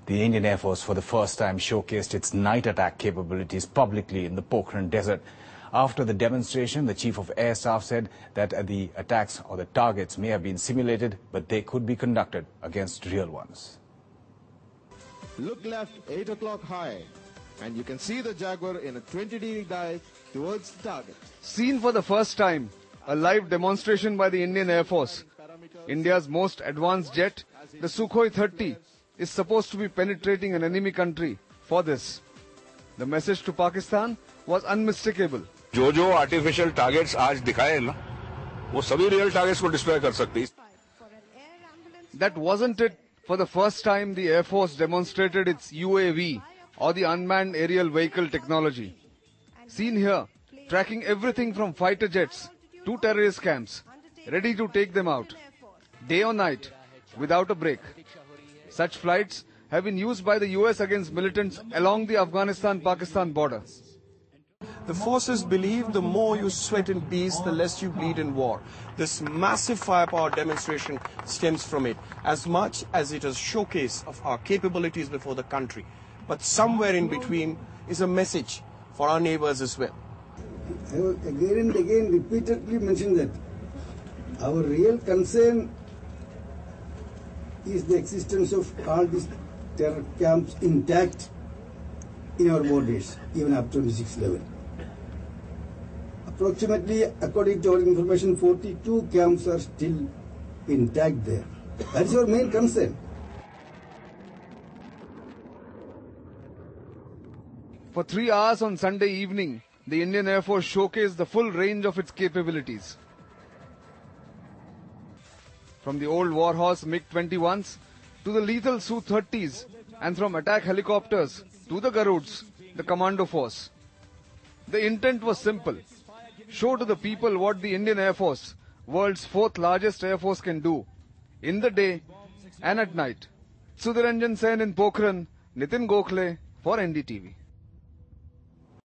The Indian Air Force for the first time showcased its night attack capabilities publicly in the Pokhran Desert. After the demonstration, the Chief of Air Staff said that the attacks or the targets may have been simulated, but they could be conducted against real ones. Look left 8 o'clock high, and you can see the Jaguar in a 20-degree dive towards the target. Seen for the first time, a live demonstration by the Indian Air Force. India's most advanced jet, the Sukhoi 30, is supposed to be penetrating an enemy country for this. The message to Pakistan was unmistakable. जो artificial targets आज दिखाए ना, वो सभी real targets को destroy कर सकती है. That wasn't it. For the first time, the Air Force demonstrated its UAV, or the unmanned aerial vehicle technology. Seen here, tracking everything from fighter jets to terrorist camps, ready to take them out, day or night, without a break. Such flights have been used by the US against militants along the Afghanistan-Pakistan border. The forces believe the more you sweat in peace, the less you bleed in war. This massive firepower demonstration stems from it, as much as it is a showcase of our capabilities before the country. But somewhere in between is a message for our neighbors as well. I will again and again repeatedly mention that our real concern is the existence of all these terror camps intact in our borders, even up to 26/11. Approximately, according to our information, 42 camps are still intact there. That is our main concern. For 3 hours on Sunday evening, the Indian Air Force showcased the full range of its capabilities. From the old warhorse MiG-21s to the lethal Su-30s, and from attack helicopters to the Garuds, the commando force. The intent was simple: show to the people what the Indian Air Force, world's 4th largest air force, can do in the day and at night. Sudhiranjan Sen in Pokhran, Nitin Gokhale for NDTV.